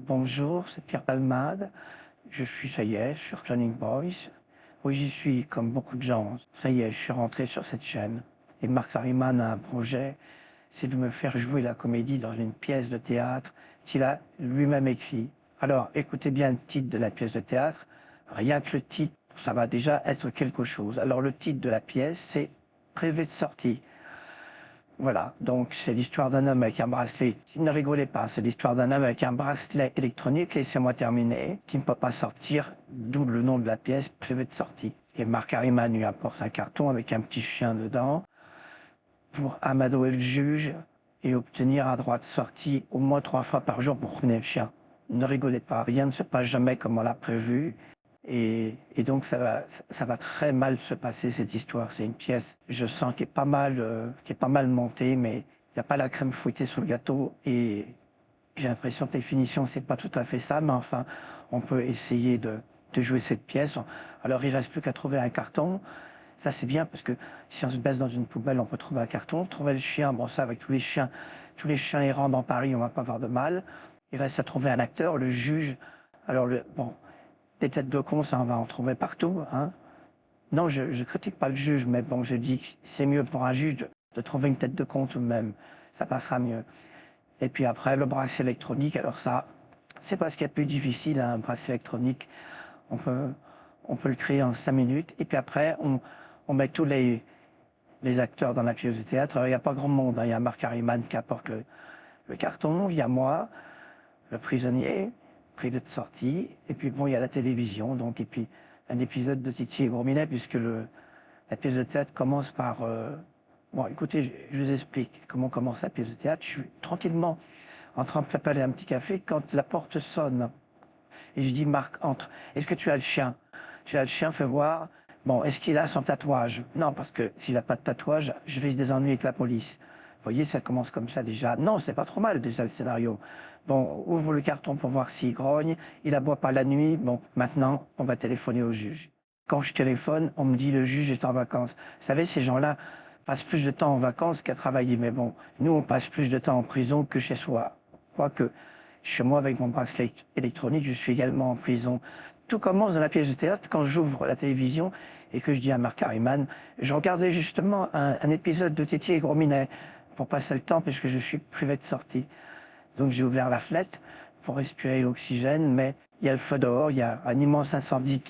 Bonjour, c'est Pierre Palmade. Ça y est, sur Cloning Boys. Oui, j'y suis, comme beaucoup de gens. Ça y est, je suis rentré sur cette chaîne. Et Marc Harriman a un projet, c'est de me faire jouer la comédie dans une pièce de théâtre qu'il a lui-même écrit. Alors, écoutez bien le titre de la pièce de théâtre. Rien que le titre, ça va déjà être quelque chose. Alors, le titre de la pièce, c'est Privé de sortie. Voilà, donc c'est l'histoire d'un homme avec un bracelet. Ne rigolez pas, c'est l'histoire d'un homme avec un bracelet électronique, laissez-moi terminer, qui ne peut pas sortir, d'où le nom de la pièce, privé de sortie. Et Marc Harriman lui apporte un carton avec un petit chien dedans pour amadouer le juge et obtenir un droit de sortie au moins 3 fois par jour pour promener le chien. Ne rigolez pas, rien ne se passe jamais comme on l'a prévu. Et donc ça va très mal se passer cette histoire. C'est une pièce, je sens, qui est pas mal montée, mais il n'y a pas la crème fouettée sur le gâteau. Et j'ai l'impression que les finitions, c'est pas tout à fait ça, mais enfin, on peut essayer de jouer cette pièce. Alors il reste plus qu'à trouver un carton. Ça c'est bien parce que si on se baisse dans une poubelle, on peut trouver un carton. Trouver le chien, bon ça avec tous les chiens errants dans Paris, on va pas avoir de mal. Il reste à trouver un acteur, le juge. Alors bon. Des têtes de con, ça, on va en trouver partout. Hein. Non, je critique pas le juge, mais bon, je dis que c'est mieux pour un juge de trouver une tête de con tout de même. Ça passera mieux. Et puis après, le bracelet électronique, alors ça, c'est pas ce qu'il y a de plus difficile, hein, un bracelet électronique. On peut, on peut le créer en 5 minutes. Et puis après, on met tous les acteurs dans la pièce de théâtre. Alors, il n'y a pas grand monde. Hein. Il y a Marc Harriman qui apporte le carton, il y a moi, le prisonnier, privé de sortie. Et puis bon, il y a la télévision, donc, et puis un épisode de Titi et Gourminet, puisque la pièce de théâtre commence par... Bon, écoutez, je vous explique comment commence la pièce de théâtre. Je suis tranquillement en train de préparer un petit café quand la porte sonne. Et je dis, Marc, entre. Est-ce que tu as le chien? Tu as le chien, fais voir. Bon, est-ce qu'il a son tatouage? Non, parce que s'il n'a pas de tatouage, je risque des ennuis avec la police. Vous voyez, ça commence comme ça déjà. Non, c'est pas trop mal déjà le scénario. Bon, ouvre le carton pour voir s'il grogne. Il aboie pas la nuit. Bon, maintenant, on va téléphoner au juge. Quand je téléphone, on me dit le juge est en vacances. Vous savez, ces gens-là passent plus de temps en vacances qu'à travailler. Mais bon, nous, on passe plus de temps en prison que chez soi. Quoique, chez moi, avec mon bracelet électronique, je suis également en prison. Tout commence dans la pièce de théâtre quand j'ouvre la télévision et que je dis à Marc Harriman, je regardais justement un épisode de Tétier et Gros-Minet pour passer le temps puisque je suis privé de sortie. Donc j'ai ouvert la fenêtre pour respirer l'oxygène, mais il y a le feu dehors, il y a un immense incendie.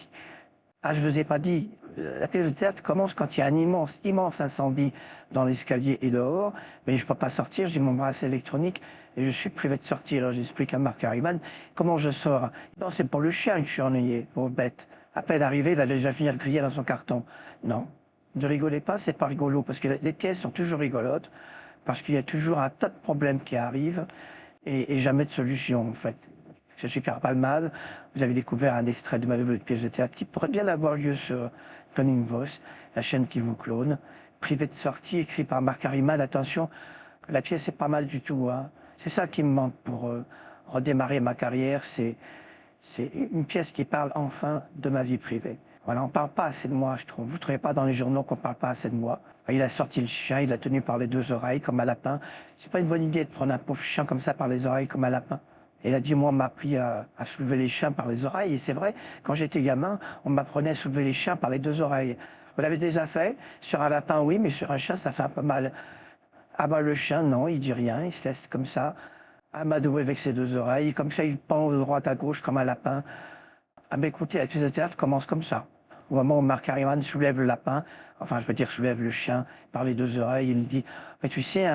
Ah, je vous ai pas dit, la pièce de théâtre commence quand il y a un immense, immense incendie dans l'escalier et dehors, mais je peux pas sortir, j'ai mon bracelet électronique et je suis privé de sortie. Alors j'explique à Marc Harriman comment je sors. Non, c'est pour le chien que je suis ennuyé, pauvre bête. À peine arrivé, il va déjà finir de crier dans son carton. Non, ne rigolez pas, c'est pas rigolo, parce que les pièces sont toujours rigolotes, parce qu'il y a toujours un tas de problèmes qui arrivent et jamais de solution, en fait. Je suis Pierre Palmade. Vous avez découvert un extrait de ma nouvelle pièce de théâtre qui pourrait bien avoir lieu sur Cloning Voice, la chaîne qui vous clone. Privé de sortie, écrit par Marc Harriman. Attention, la pièce est pas mal du tout. Hein. C'est ça qui me manque pour redémarrer ma carrière. C'est une pièce qui parle enfin de ma vie privée. Voilà, on parle pas assez de moi, je trouve. Vous ne trouvez pas dans les journaux qu'on parle pas assez de moi. Il a sorti le chien, il l'a tenu par les 2 oreilles comme un lapin. C'est pas une bonne idée de prendre un pauvre chien comme ça par les oreilles comme un lapin. Et il a dit, moi, on m'a appris à soulever les chiens par les oreilles. Et c'est vrai, quand j'étais gamin, on m'apprenait à soulever les chiens par les 2 oreilles. Vous l'avez déjà fait? Sur un lapin, oui, mais sur un chien, ça fait un peu mal. Ah bah le chien, non, il dit rien, il se laisse comme ça, amadouer avec ses 2 oreilles. Comme ça, il pend de droite à gauche comme un lapin. Ah ben écoutez, la pièce de théâtre commence comme ça. Au moment où Marc Harriman soulève le lapin, enfin je veux dire soulève le chien par les 2 oreilles, il dit, mais tu sais,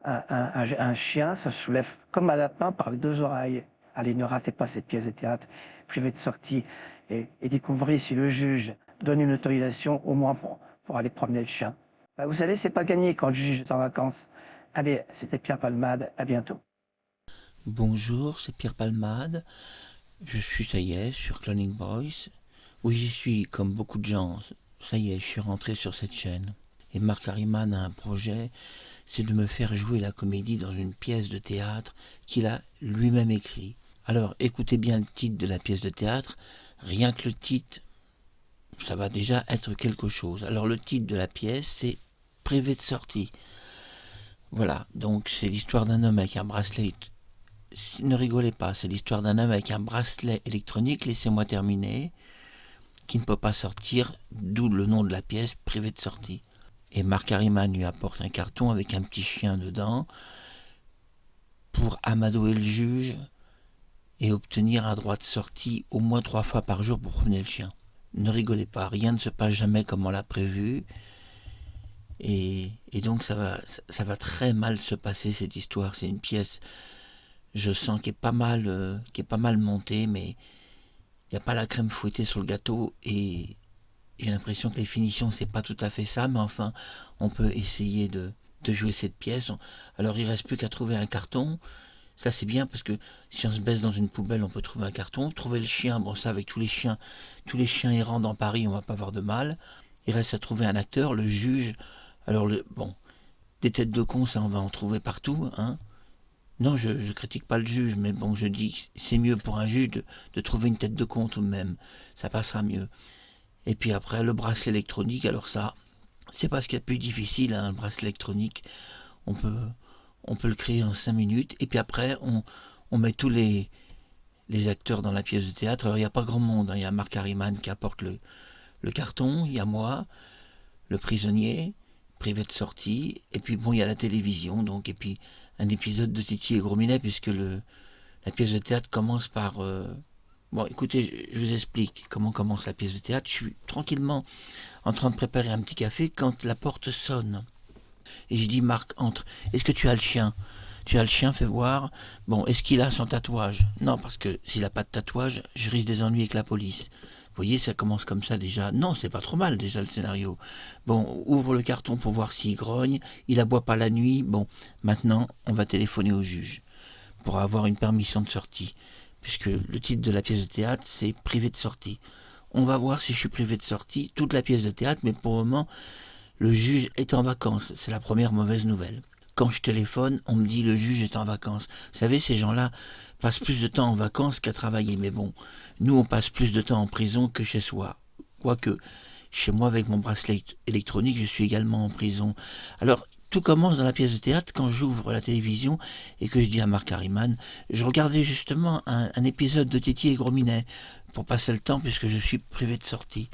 un chien, ça se soulève comme un lapin par les 2 oreilles. Allez, ne ratez pas cette pièce de théâtre, privée de sortie, et découvrez si le juge donne une autorisation, au moins pour aller promener le chien. Bah, vous savez, c'est pas gagné quand le juge est en vacances. Allez, c'était Pierre Palmade, à bientôt. Bonjour, c'est Pierre Palmade. Je suis, ça y est, sur Cloning Boys. Oui, j'y suis, comme beaucoup de gens. Ça y est, je suis rentré sur cette chaîne. Et Marc Harriman a un projet, c'est de me faire jouer la comédie dans une pièce de théâtre qu'il a lui-même écrit. Alors, écoutez bien le titre de la pièce de théâtre. Rien que le titre, ça va déjà être quelque chose. Alors, le titre de la pièce, c'est Privé de sortie. Voilà, donc c'est l'histoire d'un homme avec un bracelet ne rigolez pas, c'est l'histoire d'un homme avec un bracelet électronique, laissez-moi terminer, qui ne peut pas sortir, d'où le nom de la pièce, privé de sortie. Et Marc Harriman lui apporte un carton avec un petit chien dedans pour amadouer le juge et obtenir un droit de sortie au moins 3 fois par jour pour promener le chien. Ne rigolez pas, rien ne se passe jamais comme on l'a prévu. Et donc ça va très mal se passer cette histoire. C'est une pièce, je sens, qui est pas mal montée, mais il n'y a pas la crème fouettée sur le gâteau et j'ai l'impression que les finitions c'est pas tout à fait ça, mais enfin on peut essayer de jouer cette pièce. Alors il reste plus qu'à trouver un carton. Ça c'est bien parce que si on se baisse dans une poubelle on peut trouver un carton. Trouver le chien, bon ça avec tous les chiens errants dans Paris on va pas avoir de mal. Il reste à trouver un acteur, le juge. Alors des têtes de cons ça on va en trouver partout, hein. Non, je critique pas le juge, mais bon, je dis que c'est mieux pour un juge de trouver une tête de con tout de même. Ça passera mieux. Et puis après, le bracelet électronique, alors ça, c'est pas ce qu'il y a de plus difficile, hein, le bracelet électronique. On peut le créer en 5 minutes. Et puis après, on met tous les acteurs dans la pièce de théâtre. Alors il n'y a pas grand monde, hein. Il y a Marc Harriman qui apporte le carton, il y a moi, le prisonnier, privé de sortie. Et puis bon, il y a la télévision, donc, et puis un épisode de Titi et Gros Minet, puisque la pièce de théâtre commence par... Bon, écoutez, je vous explique comment commence la pièce de théâtre. Je suis tranquillement en train de préparer un petit café quand la porte sonne. Et je dis, Marc, entre. Est-ce que tu as le chien? Tu as le chien, fais voir. Bon, est-ce qu'il a son tatouage? Non, parce que s'il n'a pas de tatouage, je risque des ennuis avec la police. Vous voyez, ça commence comme ça déjà. Non, c'est pas trop mal déjà le scénario. Bon, ouvre le carton pour voir s'il grogne. Il aboie pas la nuit. Bon, maintenant, on va téléphoner au juge pour avoir une permission de sortie. Puisque le titre de la pièce de théâtre, c'est privé de sortie. On va voir si je suis privé de sortie, toute la pièce de théâtre, mais pour le moment, le juge est en vacances. C'est la première mauvaise nouvelle. Quand je téléphone, on me dit le juge est en vacances. Vous savez, ces gens-là passent plus de temps en vacances qu'à travailler. Mais bon, nous, on passe plus de temps en prison que chez soi. Quoique, chez moi, avec mon bracelet électronique, je suis également en prison. Alors, tout commence dans la pièce de théâtre quand j'ouvre la télévision et que je dis à Marc Harriman, je regardais justement un épisode de Titi et Gros Minet pour passer le temps puisque je suis privé de sortie.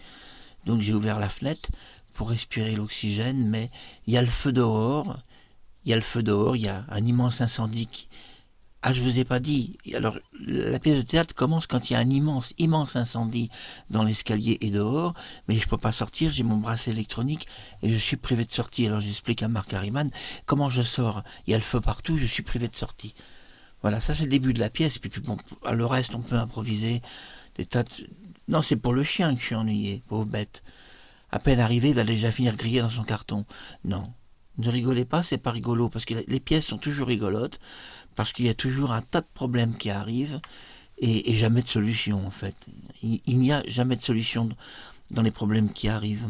Donc j'ai ouvert la fenêtre pour respirer l'oxygène, mais il y a le feu dehors, il y a un immense incendie qui... Ah, je vous ai pas dit. Alors, la pièce de théâtre commence quand il y a un immense incendie dans l'escalier et dehors, mais je peux pas sortir, j'ai mon bracelet électronique et je suis privé de sortie. Alors, j'explique à Marc Harriman comment je sors. Il y a le feu partout, je suis privé de sortie. Voilà, ça c'est le début de la pièce. Puis bon, le reste, on peut improviser des tas de... Non, c'est pour le chien que je suis ennuyé, pauvre bête. À peine arrivé, il va déjà finir grillé dans son carton. Non, ne rigolez pas, c'est pas rigolo, parce que les pièces sont toujours rigolotes, parce qu'il y a toujours un tas de problèmes qui arrivent, et jamais de solution, en fait. Il n'y a jamais de solution dans les problèmes qui arrivent.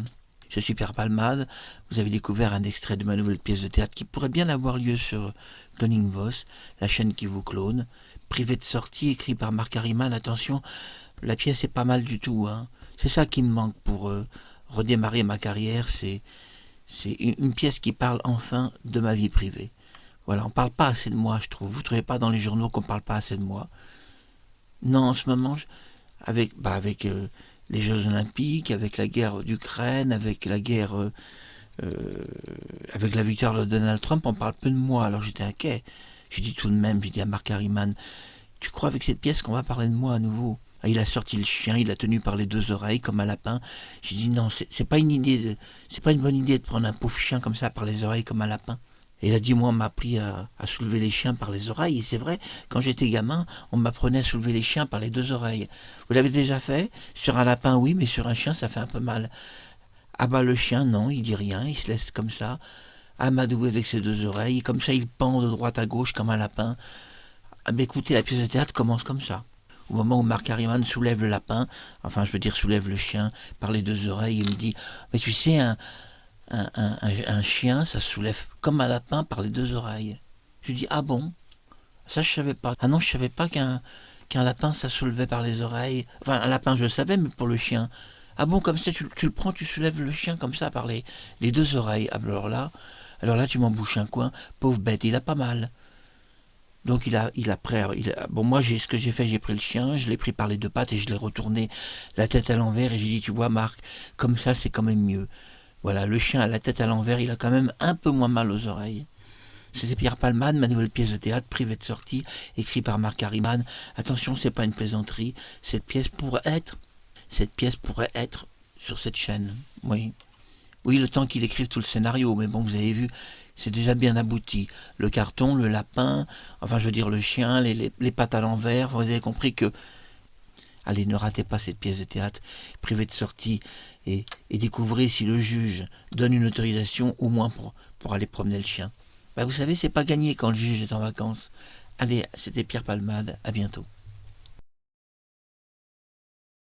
Je suis Pierre Palmade, vous avez découvert un extrait de ma nouvelle pièce de théâtre qui pourrait bien avoir lieu sur Cloning Voss, la chaîne qui vous clone. Privé de sortie, écrit par Marc Harriman. Attention, la pièce est pas mal du tout, hein. C'est ça qui me manque pour redémarrer ma carrière, c'est une pièce qui parle enfin de ma vie privée. Voilà, on parle pas assez de moi, je trouve. Vous trouvez pas dans les journaux qu'on parle pas assez de moi? Non, en ce moment, avec les Jeux Olympiques, avec la guerre d'Ukraine, avec la guerre, avec la victoire de Donald Trump, on parle peu de moi. Alors j'étais inquiet. J'ai dit tout de même, j'ai dit à Marc Harriman, tu crois avec cette pièce qu'on va parler de moi à nouveau? Ah, il a sorti le chien, il l'a tenu par les 2 oreilles comme un lapin. J'ai dit non, c'est pas c'est pas une bonne idée de prendre un pauvre chien comme ça par les oreilles comme un lapin. Et il a dit, moi, on m'a appris à soulever les chiens par les oreilles. Et c'est vrai, quand j'étais gamin, on m'apprenait à soulever les chiens par les 2 oreilles. Vous l'avez déjà fait? Sur un lapin, oui, mais sur un chien, ça fait un peu mal. Ah bah le chien, non, il dit rien, il se laisse comme ça, amadouer avec ses 2 oreilles. Comme ça, il pend de droite à gauche comme un lapin. Ah mais écoutez, la pièce de théâtre commence comme ça. Au moment où Marc Harriman soulève le lapin, enfin je veux dire soulève le chien par les 2 oreilles, il me dit, mais tu sais, un chien, ça se soulève comme un lapin par les 2 oreilles. Je dis, ah bon? Ça, je savais pas. Ah non, je savais pas qu'un lapin, ça soulevait par les oreilles. Enfin, un lapin, je le savais, mais pour le chien. Ah bon, comme ça, tu le prends, tu soulèves le chien comme ça par les 2 oreilles. Alors là, tu m'en bouches un coin. Pauvre bête, il a pas mal. Donc bon, moi ce que j'ai fait, j'ai pris le chien, je l'ai pris par les deux pattes et je l'ai retourné la tête à l'envers et j'ai dit, tu vois Marc, comme ça c'est quand même mieux. Voilà, le chien à la tête à l'envers, il a quand même un peu moins mal aux oreilles. C'était Pierre Palmade, ma nouvelle pièce de théâtre privée de sortie, écrite par Marc Harriman. Attention, c'est pas une plaisanterie, cette pièce pourrait être sur cette chaîne. Oui. Oui, le temps qu'il écrive tout le scénario, mais bon, vous avez vu, c'est déjà bien abouti. Le carton, le lapin, enfin je veux dire le chien, les pattes à l'envers, vous avez compris que... Allez, ne ratez pas cette pièce de théâtre privée de sortie et découvrez si le juge donne une autorisation au moins pour aller promener le chien. Vous savez, c'est pas gagné quand le juge est en vacances. Allez, c'était Pierre Palmade, à bientôt.